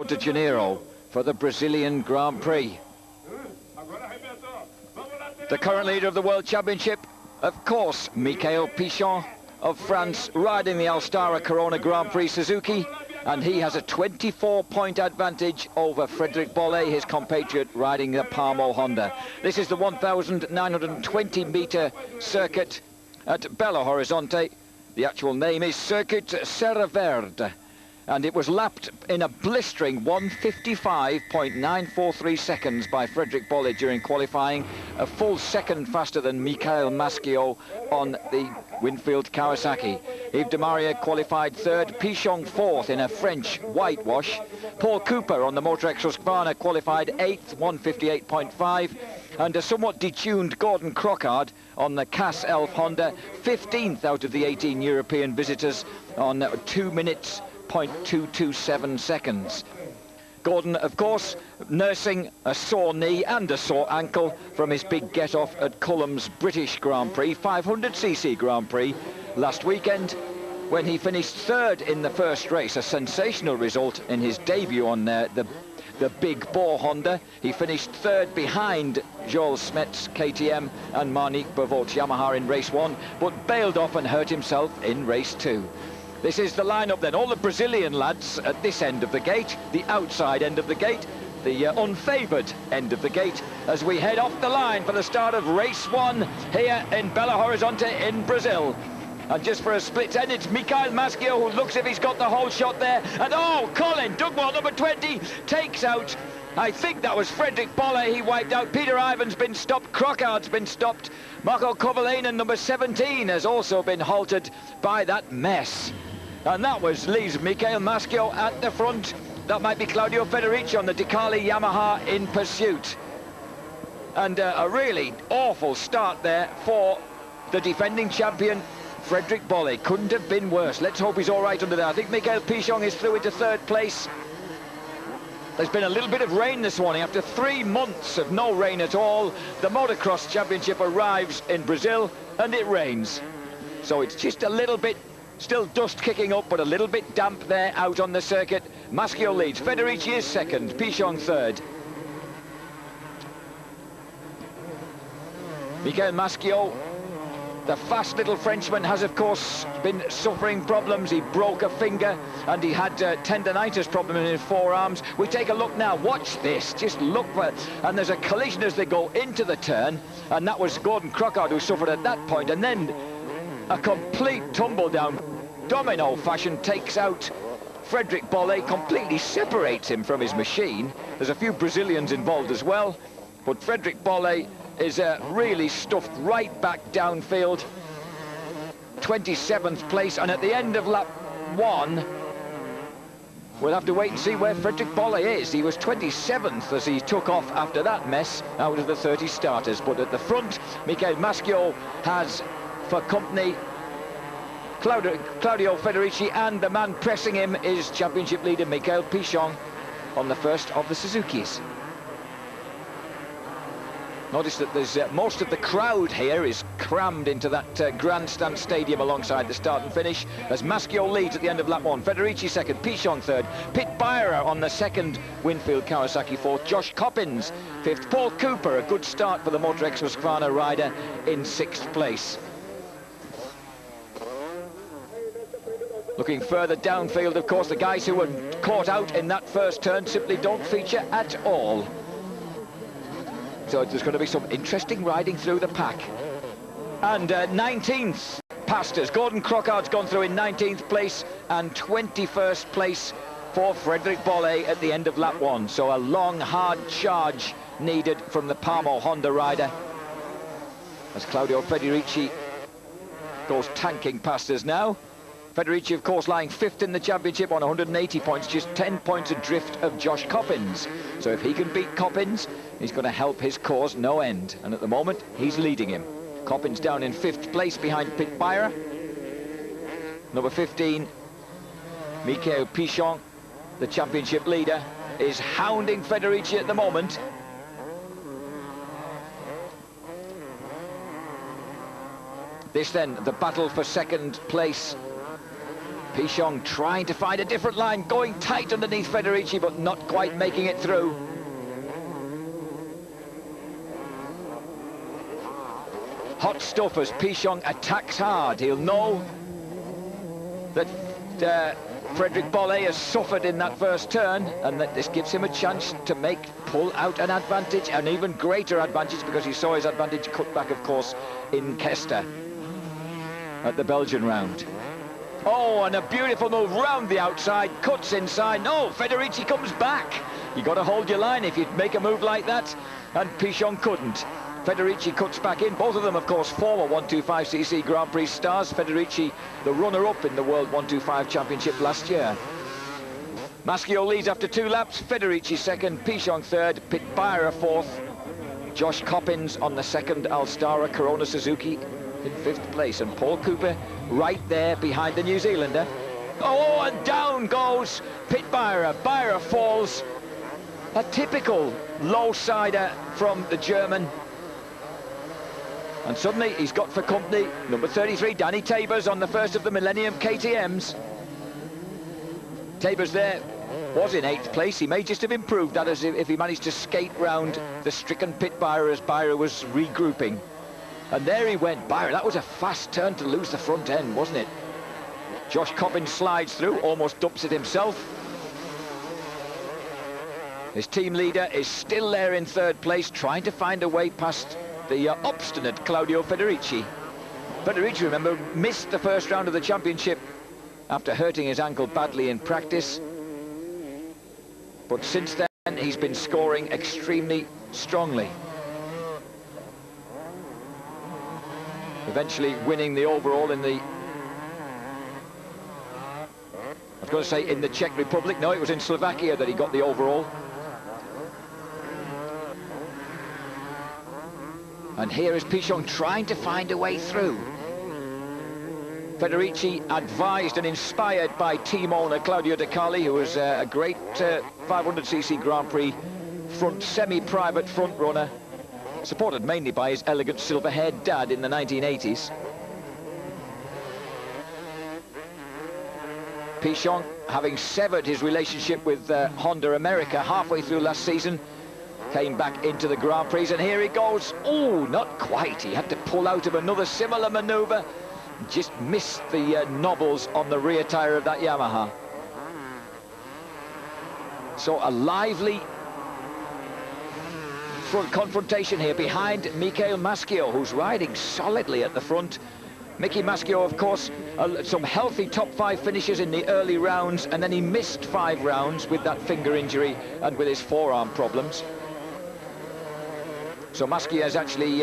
de Janeiro for the Brazilian Grand Prix. The current leader of the World Championship, of course, Michael Pichon of France, riding the Alstara Corona Grand Prix Suzuki, and he has a 24-point advantage over Frederic Bolle, his compatriot, riding the Palmo Honda. This is the 1,920-meter circuit at Belo Horizonte. The actual name is Circuit Serra Verde, and it was lapped in a blistering 1:55.943 seconds by Frederic Bolle during qualifying, a full second faster than Michael Maschio on the Winfield Kawasaki. Yves de Maria qualified third, Pichon fourth in a French whitewash. Paul Cooper on the Motorex Husqvarna qualified eighth, 1:58.5, and a somewhat detuned Gordon Crockard on the Cass Elf Honda, 15th out of the 18 European visitors on 2 minutes 0.227 seconds. Gordon, of course, nursing a sore knee and a sore ankle from his big get-off at Cullum's British Grand Prix, 500cc Grand Prix, last weekend, when he finished third in the first race, a sensational result in his debut on the big bore Honda. He finished third behind Joel Smets KTM and Marnique Bavot's Yamaha in race 1, but bailed off and hurt himself in race 2. This is the lineup then, all the Brazilian lads at this end of the gate, the outside end of the gate, the unfavoured end of the gate, as we head off the line for the start of race 1 here in Belo Horizonte in Brazil. And just for a split end, it's Michael Maschio who looks if he's got the whole shot there. And oh, Colin Dugwell, number 20, takes out, I think that was Frederic Bolle he wiped out. Peter Ivan's been stopped, Crockard's been stopped. Marco Kovalainen, number 17, has also been halted by that mess. And that leaves Michael Maschio at the front. That might be Claudio Federici on the Decali Yamaha in pursuit. And a really awful start there for the defending champion, Frederic Bolle. Couldn't have been worse. Let's hope he's all right under there. I think Michael Pichon is through into third place. There's been a little bit of rain this morning. After 3 months of no rain at all, the Motocross Championship arrives in Brazil and it rains. So it's just a little bit, still dust kicking up, but a little bit damp there out on the circuit. Maschio leads, Federici is second, Pichon third. Michael Maschio, the fast little Frenchman, has of course been suffering problems. He broke a finger and he had tendonitis problem in his forearms. We take a look now, watch this, just look for it. And there's a collision as they go into the turn, and that was Gordon Crockard who suffered at that point, and then a complete tumble down, domino fashion, takes out Frederic Bolle, completely separates him from his machine. There's a few Brazilians involved as well, but Frederic Bolle is really stuffed right back downfield. 27th place, and at the end of lap 1, we'll have to wait and see where Frederic Bolle is. He was 27th as he took off after that mess out of the 30 starters, but at the front, Michael Maschio has for company Claudio Federici, and the man pressing him is championship leader Michael Pichon on the first of the Suzukis. Notice that there's most of the crowd here is crammed into that grandstand stadium alongside the start and finish, as Maschio leads at the end of lap 1, Federici second, Pichon third, Pit Byra on the second, Winfield Kawasaki fourth, Josh Coppins fifth, Paul Cooper, a good start for the Motorex Husqvarna rider, in 6th place. Looking further downfield, of course, the guys who were caught out in that first turn simply don't feature at all. So there's going to be some interesting riding through the pack. And 19th passed us. Gordon Crockard's gone through in 19th place, and 21st place for Frederic Bolle at the end of lap 1. So a long, hard charge needed from the Palmo Honda rider, as Claudio Federici goes tanking past us now. Federici, of course, lying 5th in the championship on 180 points, just 10 points adrift of Josh Coppins. So if he can beat Coppins, he's going to help his cause no end. And at the moment, he's leading him. Coppins down in 5th place behind Pit Byra. Number 15, Michael Pichon, the championship leader, is hounding Federici at the moment. This then, the battle for second place Pichon trying to find a different line, going tight underneath Federici, but not quite making it through. Hot stuff as Pichon attacks hard. He'll know that Frederic Bolle has suffered in that first turn, and that this gives him a chance to pull out an advantage, an even greater advantage, because he saw his advantage cut back, of course, in Kester at the Belgian round. Oh, and a beautiful move round the outside, cuts inside. No, Federici comes back. You got to hold your line if you make a move like that, and Pichon couldn't. Federici cuts back in. Both of them, of course, former 125cc Grand Prix stars. Federici, the runner-up in the World 125 Championship last year. Maschio leads after 2 laps. Federici second, Pichon third, Pitbaira fourth. Josh Coppins on the second Alstara Corona Suzuki in 5th place. And Paul Cooper right there behind the New Zealander. Oh, and down goes Pitbaira. Baira falls. A typical low-sider from the German. And suddenly he's got for company number 33, Danny Tabers, on the first of the Millennium KTMs. Tabers there was in 8th place. He may just have improved that as if he managed to skate round the stricken Pitbaira as Baira was regrouping. And there he went, Baira. That was a fast turn to lose the front end, wasn't it? Josh Coppins slides through, almost dumps it himself. His team leader is still there in 3rd place, trying to find a way past the obstinate Claudio Federici. Federici, remember, missed the first round of the championship after hurting his ankle badly in practice. But since then, he's been scoring extremely strongly. Eventually winning the overall in the... I was going to say in the Czech Republic. No, it was in Slovakia that he got the overall. And here is Pichon trying to find a way through. Federici, advised and inspired by team owner Claudio De Carli, who was a great 500cc Grand Prix semi-private front runner, supported mainly by his elegant silver-haired dad in the 1980s. Pichon, having severed his relationship with Honda America halfway through last season, came back into the Grand Prix, and here he goes. Oh, not quite. He had to pull out of another similar manoeuvre. Just missed the knobbles on the rear tyre of that Yamaha. So a lively front confrontation here behind Michael Maschio, who's riding solidly at the front. Mickey Maschio, of course, some healthy top 5 finishes in the early rounds, and then he missed 5 rounds with that finger injury and with his forearm problems. So Maschio is actually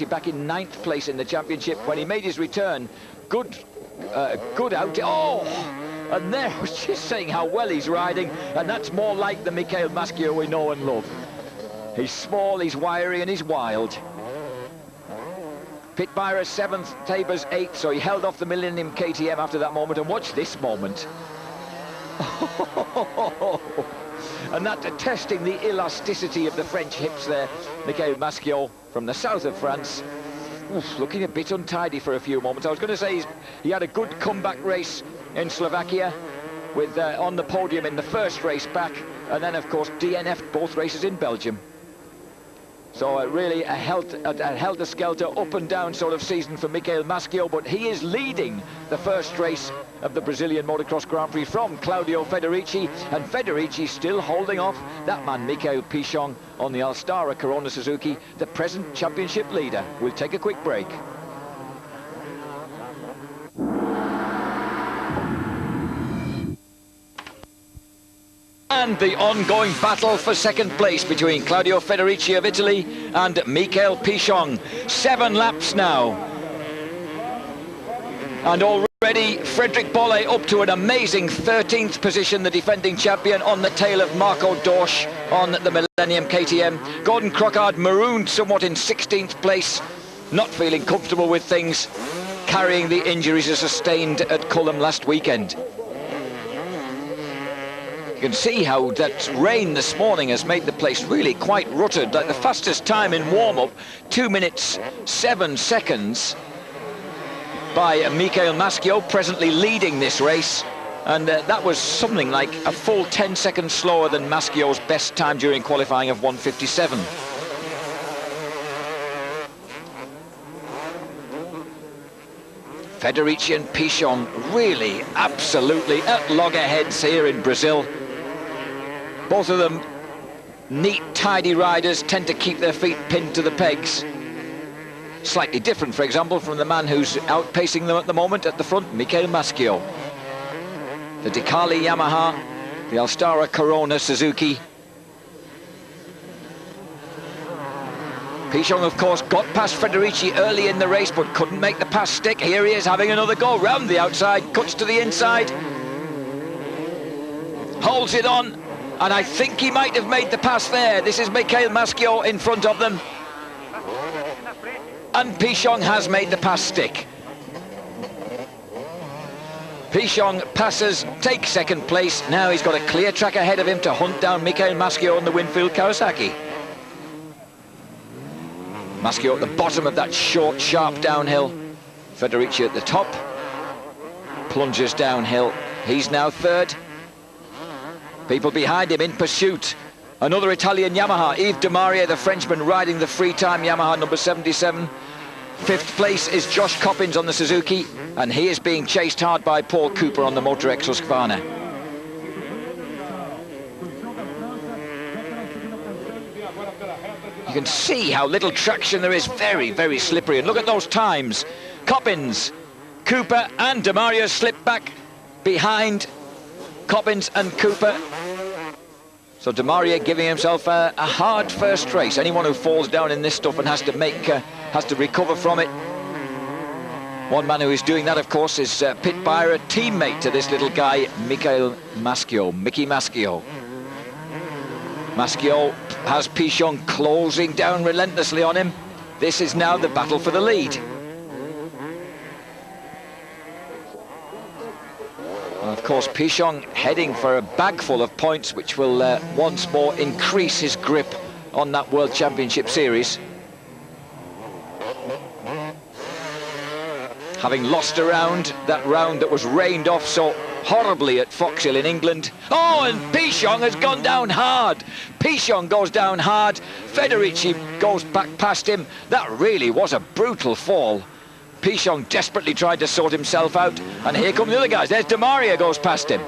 back in 9th place in the championship when he made his return. Good out. Oh, and there I was just saying how well he's riding, and that's more like the Michael Maschio we know and love. He's small, he's wiry, and he's wild. Pitbaira 7th, Tabers 8th, so he held off the Millennium KTM after that moment. And watch this moment. And that testing the elasticity of the French hips there. Michael Maschio from the south of France. Oof, looking a bit untidy for a few moments. I was going to say he had a good comeback race in Slovakia with on the podium in the first race back, and then of course DNF'd both races in Belgium. So really a helter-skelter, up and down sort of season for Michael Maschio, but he is leading the first race of the Brazilian Motocross Grand Prix from Claudio Federici, and Federici still holding off that man Michael Pichon on the Alstara Corona Suzuki, the present championship leader. We'll take a quick break. And the ongoing battle for 2nd place between Claudio Federici of Italy and Michael Pichon. 7 laps now. And already Frederic Bolle up to an amazing 13th position, the defending champion, on the tail of Marco Dorsch on the Millennium KTM. Gordon Crockard marooned somewhat in 16th place, not feeling comfortable with things, carrying the injuries he sustained at Cullum last weekend. You can see how that rain this morning has made the place really quite rutted. Like the fastest time in warm-up, 2 minutes 7 seconds. by Michael Maschio, presently leading this race. And that was something like a full 10 seconds slower than Maschio's best time during qualifying of 1:57. Federici and Pichon really absolutely at loggerheads here in Brazil. Both of them neat, tidy riders, tend to keep their feet pinned to the pegs. Slightly different, for example, from the man who's outpacing them at the moment at the front, Michael Maschio. The Decali Yamaha, the Alstara Corona Suzuki. Pichon, of course, got past Federici early in the race, but couldn't make the pass stick. Here he is having another go round the outside, cuts to the inside, holds it on, and I think he might have made the pass there. This is Michael Maschio in front of them, and Pichon has made the pass stick. Pichon passes, takes second place. Now he's got a clear track ahead of him to hunt down Michael Maschio on the Winfield Kawasaki. Maschio at the bottom of that short, sharp downhill. Federici at the top. Plunges downhill. He's now third. People behind him in pursuit. Another Italian Yamaha, Yves de Maria, the Frenchman, riding the free-time Yamaha number 77. Fifth place is Josh Coppins on the Suzuki, and he is being chased hard by Paul Cooper on the Motor X Husqvarna. You can see how little traction there is, very, very slippery, and look at those times. Coppins, Cooper and de Maria slip back behind Coppins and Cooper. So de Maria giving himself a hard first race. Anyone who falls down in this stuff and has to recover from it. One man who is doing that, of course, is Pit Byra, teammate to this little guy, Michael Maschio, Mickey Maschio. Maschio has Pichon closing down relentlessly on him. This is now the battle for the lead. Of course, Pichon heading for a bag full of points, which will once more increase his grip on that World Championship Series. Having lost a round, that round that was rained off so horribly at Foxhill in England. Oh, and Pichon has gone down hard. Pichon goes down hard. Federici goes back past him. That really was a brutal fall. Pichon desperately tried to sort himself out, and here come the other guys. There's de Maria goes past him.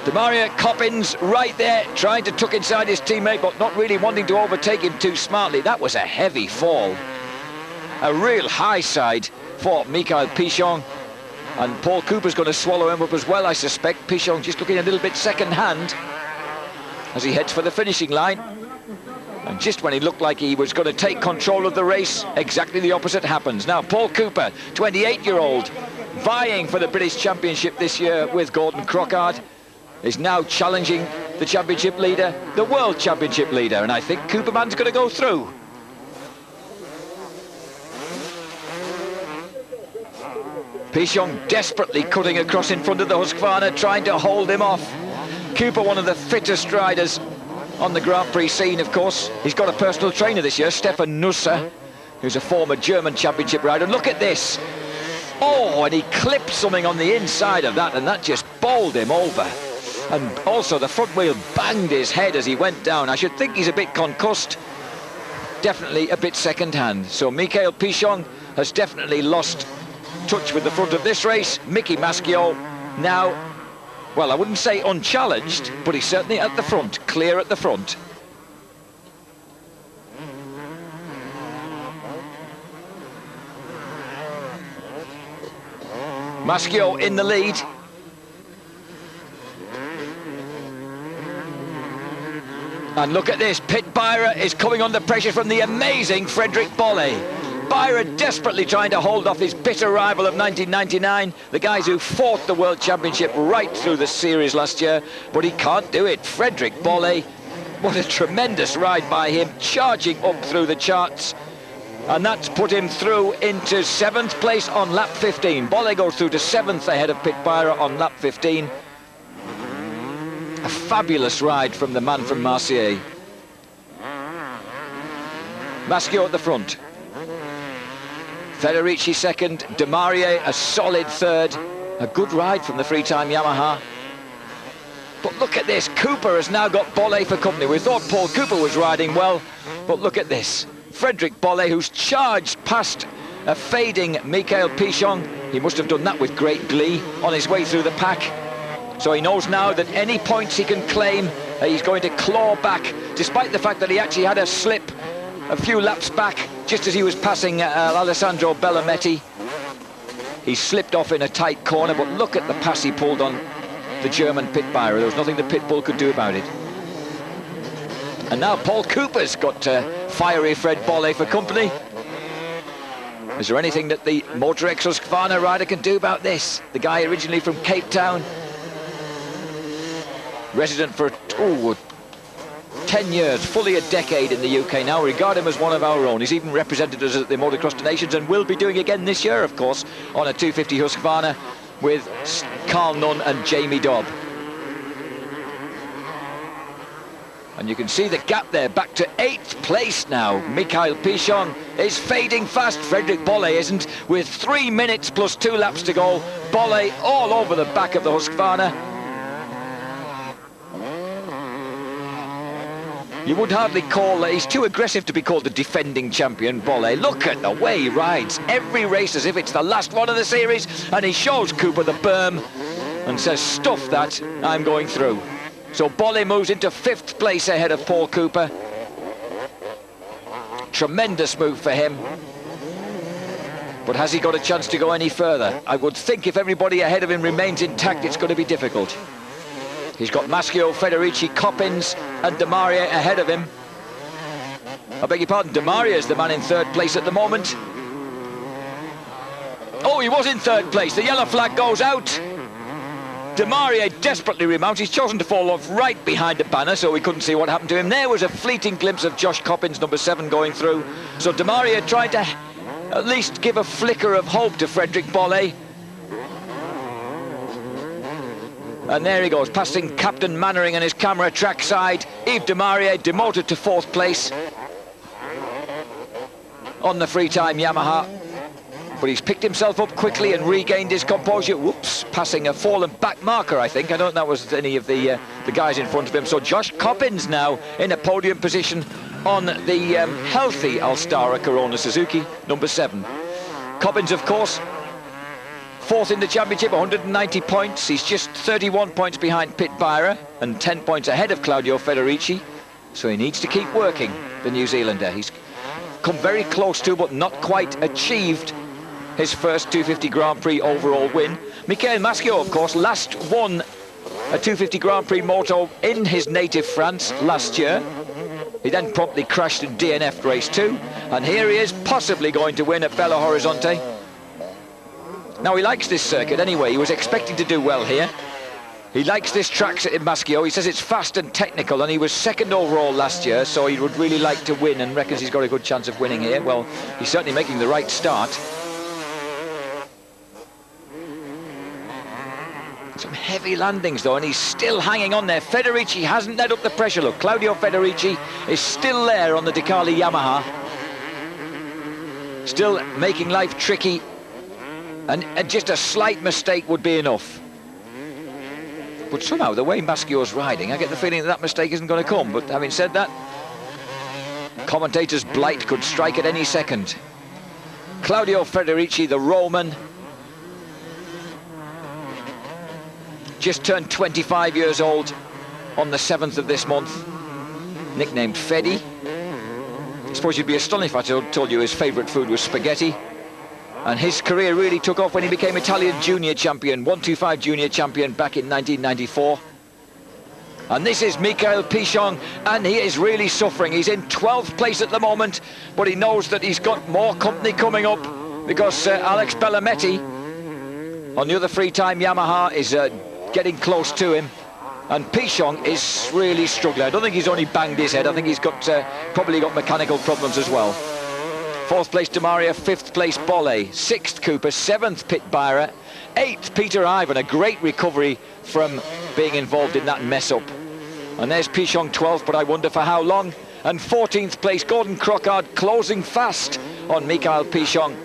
De Maria, Coppins right there, trying to tuck inside his teammate, but not really wanting to overtake him too smartly. That was a heavy fall. A real high side for Michael Pichon, and Paul Cooper's going to swallow him up as well, I suspect. Pichon just looking a little bit second hand as he heads for the finishing line. And just when he looked like he was going to take control of the race, exactly the opposite happens. Now, Paul Cooper, 28-year-old, vying for the British Championship this year with Gordon Crockard, is now challenging the championship leader, the World Championship leader, and I think Cooperman's going to go through. Pichon desperately cutting across in front of the Husqvarna, trying to hold him off. Cooper, one of the fittest riders on the Grand Prix scene, of course. He's got a personal trainer this year, Stefan Nusser, who's a former German championship rider. And look at this. Oh, and he clipped something on the inside of that, and that just bowled him over. And also the front wheel banged his head as he went down. I should think he's a bit concussed. Definitely a bit second-hand. So Michael Pichon has definitely lost touch with the front of this race. Mickey Maschio now, well, I wouldn't say unchallenged, but he's certainly at the front, clear at the front. Maschio in the lead. And look at this, Pit Byra is coming under pressure from the amazing Frederick Bolle. Byra desperately trying to hold off his bitter rival of 1999, the guys who fought the World Championship right through the series last year, but he can't do it. Frederick Bolle, what a tremendous ride by him, charging up through the charts, and that's put him through into 7th place on lap 15. Bolle goes through to 7th ahead of Pit Byra on lap 15. A fabulous ride from the man from Marseille. Maschio at the front. Federici second, Demaria a solid third. A good ride from the three-time Yamaha. But look at this, Cooper has now got Bolle for company. We thought Paul Cooper was riding well, but look at this. Frederic Bolle, who's charged past a fading Michael Pichon. He must have done that with great glee on his way through the pack. So he knows now that any points he can claim, he's going to claw back, despite the fact that he actually had a slip a few laps back, just as he was passing Alessandro Bellametti. He slipped off in a tight corner, but look at the pass he pulled on the German pit buyer. There was nothing the pit bull could do about it. And now Paul Cooper's got fiery Fred Bolle for company. Is there anything that the Motor X Husqvarna rider can do about this? The guy originally from Cape Town, resident for 10 years, fully a decade in the UK now. We regard him as one of our own. He's even represented us at the Motocross Nations and will be doing again this year, of course, on a 250 Husqvarna with Carl Nunn and Jamie Dobb. And you can see the gap there, back to 8th place now. Michael Pichon is fading fast. Frederic Bolle isn't, with 3 minutes plus 2 laps to go. Bolle all over the back of the Husqvarna. You would hardly call, he's too aggressive to be called the defending champion, Bolle. Look at the way he rides every race as if it's the last one of the series, and he shows Cooper the berm and says, stuff that, I'm going through. So Bolle moves into 5th place ahead of Paul Cooper. Tremendous move for him. But has he got a chance to go any further? I would think if everybody ahead of him remains intact, it's going to be difficult. He's got Maschio, Federici, Coppins and Demaria ahead of him. I beg your pardon, Demaria is the man in 3rd place at the moment. Oh, he was in 3rd place. The yellow flag goes out. Demaria desperately remounts. He's chosen to fall off right behind the banner, so we couldn't see what happened to him. There was a fleeting glimpse of Josh Coppins, number 7, going through. So Demaria tried to at least give a flicker of hope to Frederic Bolle. And there he goes, passing Captain Mannering and his camera trackside. Yves Demaria demoted to 4th place on the three-time Yamaha. But he's picked himself up quickly and regained his composure. Whoops, passing a fallen back marker, I think. I don't think that was any of the guys in front of him. So Josh Coppins now in a podium position on the healthy Alstara Corona Suzuki, number 7. Coppins, of course, 4th in the championship, 190 points. He's just 31 points behind Pit Byra and 10 points ahead of Claudio Federici. So he needs to keep working, the New Zealander. He's come very close to, but not quite achieved his first 250 Grand Prix overall win. Michael Maschio, of course, last won a 250 Grand Prix moto in his native France last year. He then promptly crashed and DNF'd race 2. And here he is, possibly going to win at Belo Horizonte. Now, he likes this circuit anyway. He was expecting to do well here. He likes this track in Maschio. He says it's fast and technical, and he was 2nd overall last year, so he would really like to win and reckons he's got a good chance of winning here. Well, he's certainly making the right start. Some heavy landings, though, and he's still hanging on there. Federici hasn't let up the pressure. Look, Claudio Federici is still there on the Decali Yamaha. Still making life tricky. And just a slight mistake would be enough. But somehow, the way Maschio's riding, I get the feeling that mistake isn't going to come. But having said that, commentators' blight could strike at any second. Claudio Federici, the Roman, just turned 25 years old on the 7th of this month, nicknamed Fedi. I suppose you'd be astonished if I told you his favourite food was spaghetti. And his career really took off when he became Italian junior champion, 125 junior champion back in 1994. And this is Michael Pichon, and he is really suffering. He's in 12th place at the moment, but he knows that he's got more company coming up because Alex Bellametti on the other three-time Yamaha is getting close to him. And Pichon is really struggling. I don't think he's only banged his head. I think he's got probably got mechanical problems as well. 4th place Demaria, 5th place Bolle, 6th Cooper, 7th Pit Byra, 8th Peter Ivan, a great recovery from being involved in that mess up. And there's Pichon 12th, but I wonder for how long. And 14th place Gordon Crockard, closing fast on Michael Pichon.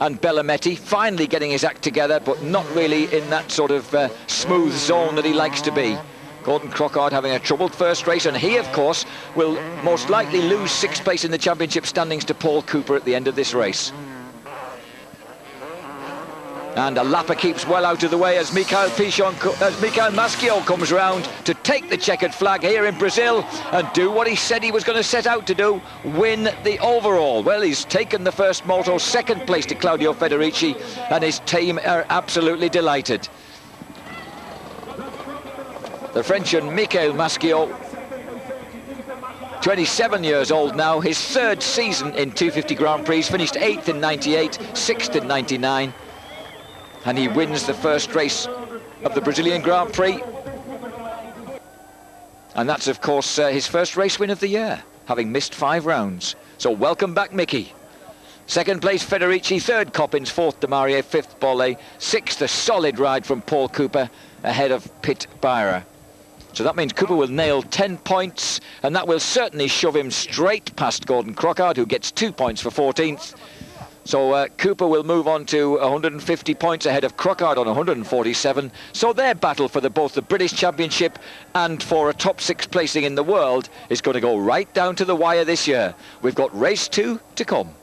And Bellametti finally getting his act together, but not really in that sort of smooth zone that he likes to be. Gordon Crockard having a troubled first race, and he, of course, will most likely lose 6th place in the championship standings to Paul Cooper at the end of this race. And a lapper keeps well out of the way as Mikael Maschio comes round to take the checkered flag here in Brazil and do what he said he was going to set out to do, win the overall. Well, he's taken the first moto, 2nd place to Claudio Federici, and his team are absolutely delighted. The Frenchman Mikael Maschio, 27 years old now, his 3rd season in 250 Grand Prix, finished 8th in 98, 6th in 99, and he wins the first race of the Brazilian Grand Prix. And that's, of course, his first race win of the year, having missed 5 rounds. So welcome back, Mickey. 2nd place, Federici. 3rd, Coppins. 4th, Demaria. 5th, Bolle. 6th, a solid ride from Paul Cooper, ahead of Pitt Byra. So that means Cooper will nail 10 points, and that will certainly shove him straight past Gordon Crockard, who gets 2 points for 14th. So Cooper will move on to 150 points ahead of Crockard on 147. So their battle for both the British Championship and for a top 6 placing in the world is going to go right down to the wire this year. We've got race 2 to come.